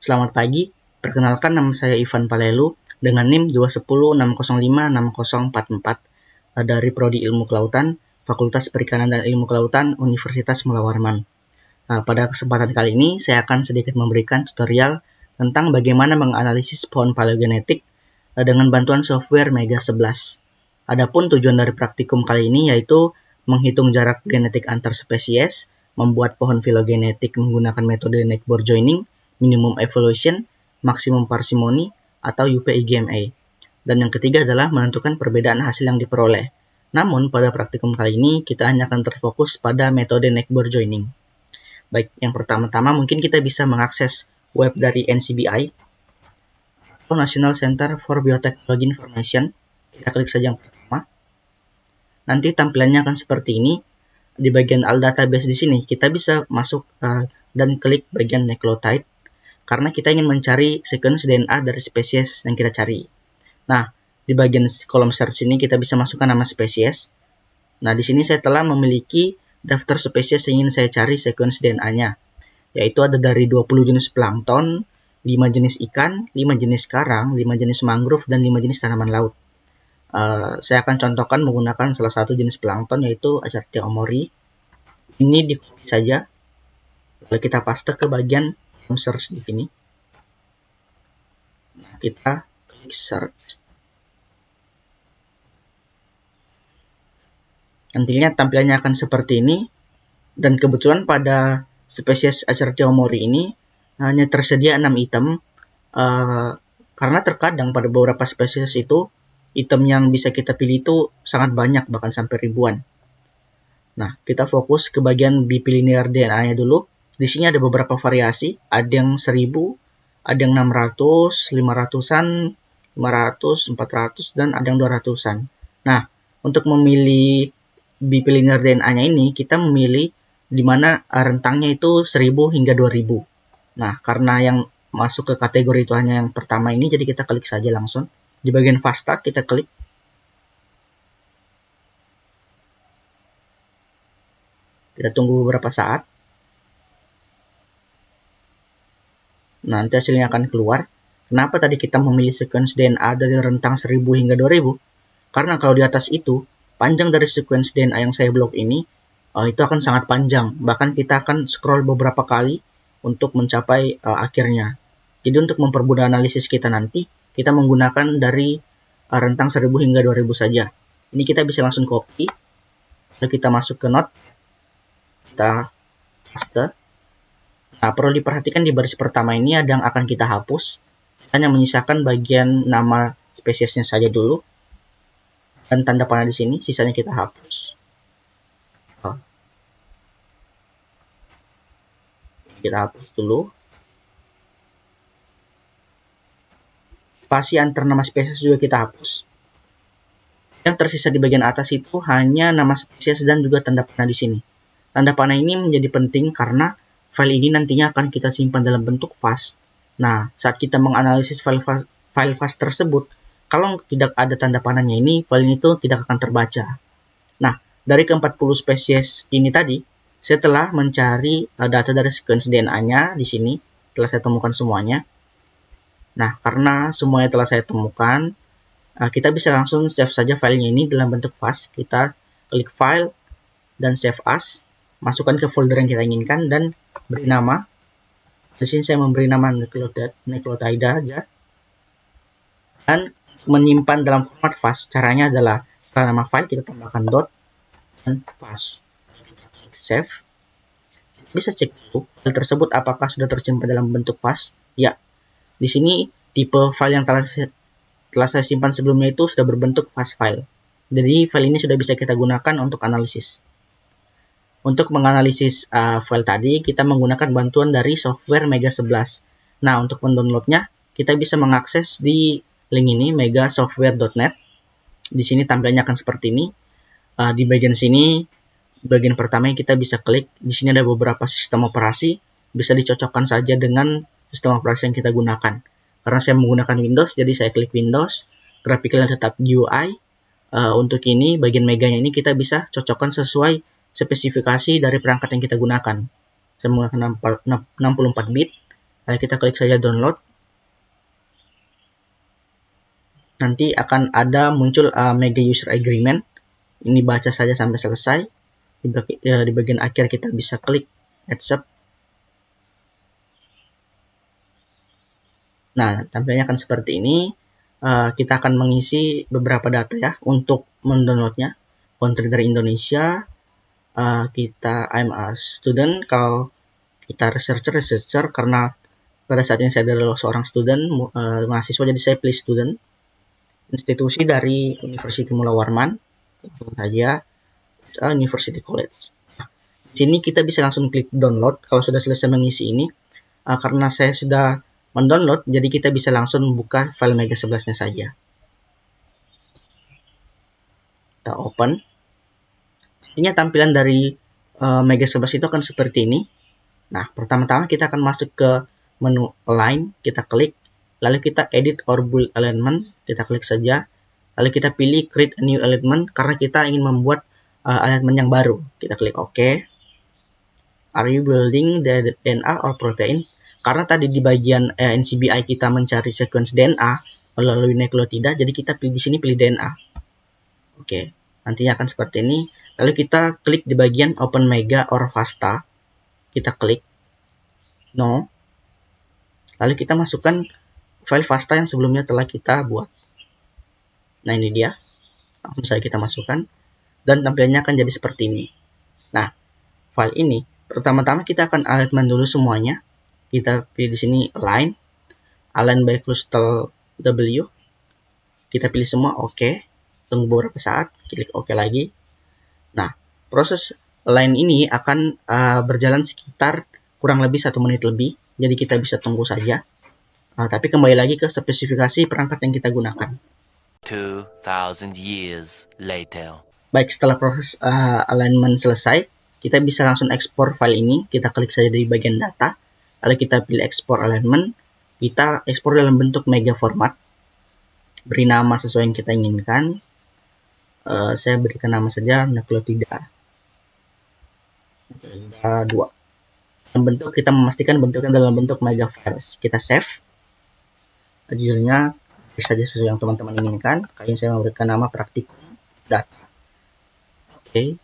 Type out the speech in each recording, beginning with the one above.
Selamat pagi, perkenalkan nama saya Ivan Palelu dengan NIM 21060560444 dari Prodi Ilmu Kelautan, Fakultas Perikanan dan Ilmu Kelautan, Universitas Mula Warman. Pada kesempatan kali ini, saya akan sedikit memberikan tutorial tentang bagaimana menganalisis pohon paleogenetik dengan bantuan software Mega 11. Adapun tujuan dari praktikum kali ini yaitu menghitung jarak genetik antar spesies, membuat pohon filogenetik menggunakan metode neckbore joining, minimum evolution, maksimum parsimony, atau UPIGMA. Dan yang ketiga adalah menentukan perbedaan hasil yang diperoleh. Namun, pada praktikum kali ini, kita hanya akan terfokus pada metode neckbore joining. Baik, yang pertama-tama mungkin kita bisa mengakses web dari NCBI, atau National Center for Biotechnology Information. Kita klik saja yang pertama. Nanti tampilannya akan seperti ini. Di bagian all database di sini, kita bisa masuk dan klik bagian nucleotide, karena kita ingin mencari sequence DNA dari spesies yang kita cari. Nah, di bagian kolom search ini kita bisa masukkan nama spesies. Nah, di sini saya telah memiliki daftar spesies yang ingin saya cari sequence DNA-nya, yaitu ada dari 20 jenis plankton, 5 jenis ikan, 5 jenis karang, 5 jenis mangrove, dan 5 jenis tanaman laut. Saya akan contohkan menggunakan salah satu jenis plankton, yaitu Acartia omori. Ini di-copy saja, lalu kita paste ke bagian search di sini. Kita klik search. Nantinya tampilannya akan seperti ini. Dan kebetulan pada spesies Acartia omori ini hanya tersedia 6 item, karena terkadang pada beberapa spesies itu item yang bisa kita pilih itu sangat banyak, bahkan sampai ribuan. Nah, kita fokus ke bagian bipilinear DNA-nya dulu. Di sini ada beberapa variasi, ada yang 1000, ada yang 600, 500-an, 500, 400, dan ada yang 200-an. Nah, untuk memilih bipilinear DNA-nya ini, kita memilih di mana rentangnya itu 1000 hingga 2000. Nah, karena yang masuk ke kategori itu hanya yang pertama ini, jadi kita klik saja langsung. Di bagian fast start kita klik. Kita tunggu beberapa saat. Nanti hasilnya akan keluar. Kenapa tadi kita memilih sequence DNA dari rentang 1000 hingga 2000? Karena kalau di atas itu, panjang dari sequence DNA yang saya blok ini, itu akan sangat panjang. Bahkan kita akan scroll beberapa kali untuk mencapai akhirnya. Jadi untuk mempermudah analisis kita nanti, kita menggunakan dari rentang 1000 hingga 2000 saja. Ini kita bisa langsung copy. Lalu kita masuk ke note. Kita paste. Nah, perlu diperhatikan di baris pertama ini ada yang akan kita hapus. Hanya menyisakan bagian nama spesiesnya saja dulu. Dan tanda panah di sini, sisanya kita hapus. Kita hapus dulu. Spasi antar nama spesies juga kita hapus. Yang tersisa di bagian atas itu hanya nama spesies dan juga tanda panah di sini. Tanda panah ini menjadi penting karena file ini nantinya akan kita simpan dalam bentuk FAS. Nah, saat kita menganalisis file FAS tersebut, kalau tidak ada tanda panahnya ini, file itu tidak akan terbaca. Nah, dari ke-40 spesies ini tadi, saya telah mencari data dari sequence DNA-nya di sini. Telah saya temukan semuanya. Nah, karena semuanya telah saya temukan, kita bisa langsung save saja filenya ini dalam bentuk FAS. Kita klik File dan Save As, masukkan ke folder yang kita inginkan dan beri nama. Di sini saya memberi nama Nucleotide aja. Dan menyimpan dalam format FAS, caranya adalah setelah nama file kita tambahkan dot dan FAS. Save. Bisa cek dulu file tersebut apakah sudah tersimpan dalam bentuk FAS. Ya. Di sini tipe file yang telah saya simpan sebelumnya itu sudah berbentuk FAS file. Jadi file ini sudah bisa kita gunakan untuk analisis. Untuk menganalisis file tadi, kita menggunakan bantuan dari software Mega 11. Nah, untuk mendownloadnya, kita bisa mengakses di link ini, megasoftware.net. Di sini tampilannya akan seperti ini. Di bagian sini, bagian pertama yang kita bisa klik. Di sini ada beberapa sistem operasi. Bisa dicocokkan saja dengan sistem operasi yang kita gunakan. Karena saya menggunakan Windows, jadi saya klik Windows. Graphicalnya tetap GUI. Untuk ini, bagian meganya ini kita bisa cocokkan sesuai spesifikasi dari perangkat yang kita gunakan. Saya menggunakan 64 bit. Lalu kita klik saja download. Nanti akan ada muncul Mega User Agreement. Ini baca saja sampai selesai. Di bagian akhir kita bisa klik accept. Nah, tampilnya akan seperti ini. Kita akan mengisi beberapa data ya untuk mendownloadnya. Country dari Indonesia. I'm a student. Kalau kita researcher karena pada saat ini saya adalah seorang student, mahasiswa, jadi saya pilih student. Institusi dari University Mula Warman, tentu saja University College. Nah, di sini kita bisa langsung klik download kalau sudah selesai mengisi ini. Karena saya sudah mendownload, jadi kita bisa langsung buka file Mega 11-nya saja. Kita open. Intinya tampilan dari Mega 11 itu akan seperti ini. Nah, pertama-tama kita akan masuk ke menu Align, kita klik, lalu kita Edit or Build Alignment, kita klik saja, lalu kita pilih Create a New Alignment karena kita ingin membuat alignment yang baru. Kita klik OK. Are you building the DNA or protein? Karena tadi di bagian NCBI kita mencari sequence DNA, lalu naik kalau tidak, jadi kita pilih di sini pilih DNA. Oke, nantinya akan seperti ini. Lalu kita klik di bagian Open Mega or FASTA. Kita klik No. Lalu kita masukkan file FASTA yang sebelumnya telah kita buat. Nah, ini dia. Langsung saja kita masukkan. Dan tampilannya akan jadi seperti ini. Nah, file ini, pertama-tama kita akan alignment dulu semuanya. Kita pilih di sini Align. Align by Cluster W. Kita pilih semua OK. Tunggu beberapa saat. Klik OK lagi. Nah, proses Align ini akan berjalan sekitar kurang lebih 1 menit lebih. Jadi kita bisa tunggu saja. Tapi kembali lagi ke spesifikasi perangkat yang kita gunakan. 2000 years later. Baik, setelah proses alignment selesai, kita bisa langsung ekspor file ini. Kita klik saja di bagian data. Lalu kita pilih export alignment. Kita ekspor dalam bentuk mega format. Beri nama sesuai yang kita inginkan. Saya berikan nama saja Nucleotida 2. Dalam bentuk, kita memastikan bentuknya dalam bentuk mega file. Kita save. Judulnya beri saja sesuai yang teman-teman inginkan. Kali ini saya memberikan nama praktikum data. Oke.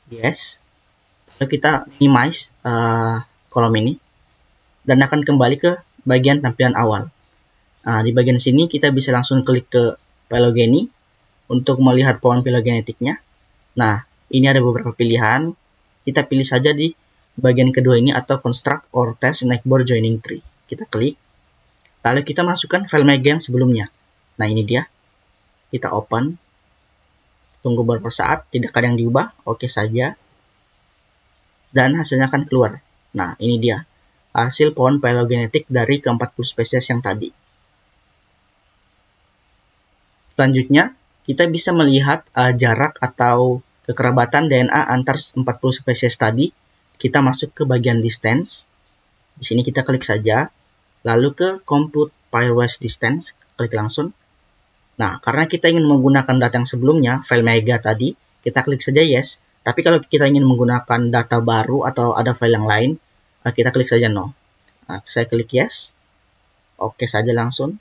Yes. Lalu kita minimize kolom ini. Dan akan kembali ke bagian tampilan awal. Di bagian sini kita bisa langsung klik ke phylogeny untuk melihat pohon phylogenetiknya. Nah, ini ada beberapa pilihan. Kita pilih saja di bagian kedua ini atau construct or test neckboard joining tree. Kita klik. Lalu kita masukkan file Mega yang sebelumnya. Nah, ini dia. Kita open. Tunggu beberapa saat, tidak ada yang diubah. Oke saja. Dan hasilnya akan keluar. Nah, ini dia. Hasil pohon phylogenetik dari ke-40 spesies yang tadi. Selanjutnya, kita bisa melihat jarak atau kekerabatan DNA antar 40 spesies tadi. Kita masuk ke bagian distance. Di sini kita klik saja. Lalu ke compute pairwise distance. Klik langsung. Nah, karena kita ingin menggunakan data yang sebelumnya, file Mega tadi, kita klik saja yes. Tapi kalau kita ingin menggunakan data baru atau ada file yang lain, kita klik saja no. Nah, saya klik yes. Oke saja langsung.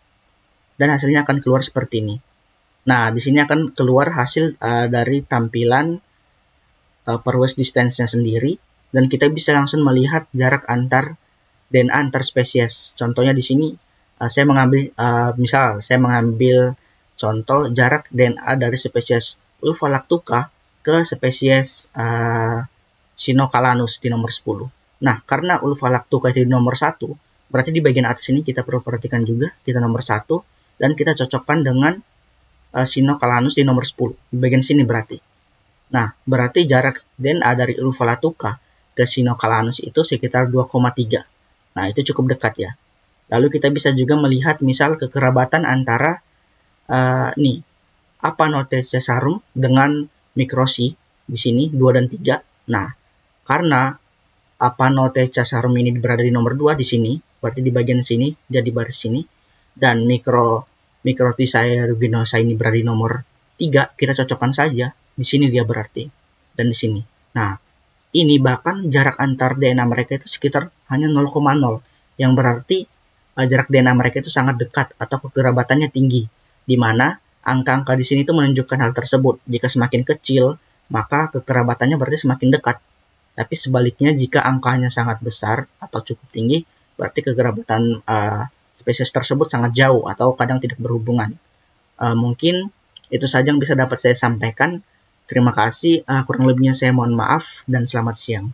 Dan hasilnya akan keluar seperti ini. Nah, di sini akan keluar hasil dari tampilan pairwise distance-nya sendiri. Dan kita bisa langsung melihat jarak antar DNA antar spesies. Contohnya di sini saya mengambil saya mengambil contoh jarak DNA dari spesies Ulvalactuca ke spesies Sinocalanus di nomor 10. Nah, karena Ulvalactuca di nomor 1, berarti di bagian atas ini kita perlu perhatikan juga kita nomor 1 dan kita cocokkan dengan Sinocalanus di nomor 10. Di bagian sini berarti. Nah, berarti jarak DNA dari Ulvalactuca ke Sinocalanus itu sekitar 2,3. Nah, itu cukup dekat ya. Lalu kita bisa juga melihat misal kekerabatan antara Apanotecasarum dengan Microsi di sini 2 dan 3. Nah, karena Apanotecasarum ini berada di nomor 2 di sini, berarti di bagian sini dia di baris sini, dan Microtissae ruginosa ini berada di nomor 3, kita cocokkan saja. Di sini dia berarti dan di sini. Nah, ini bahkan jarak antar DNA mereka itu sekitar hanya 0,0. yang berarti jarak DNA mereka itu sangat dekat atau kekerabatannya tinggi, di mana angka-angka di sini itu menunjukkan hal tersebut. Jika semakin kecil, maka kekerabatannya berarti semakin dekat. Tapi sebaliknya, jika angkanya sangat besar atau cukup tinggi, berarti kekerabatan spesies tersebut sangat jauh atau kadang tidak berhubungan. Mungkin itu saja yang bisa dapat saya sampaikan. Terima kasih, kurang lebihnya saya mohon maaf dan selamat siang.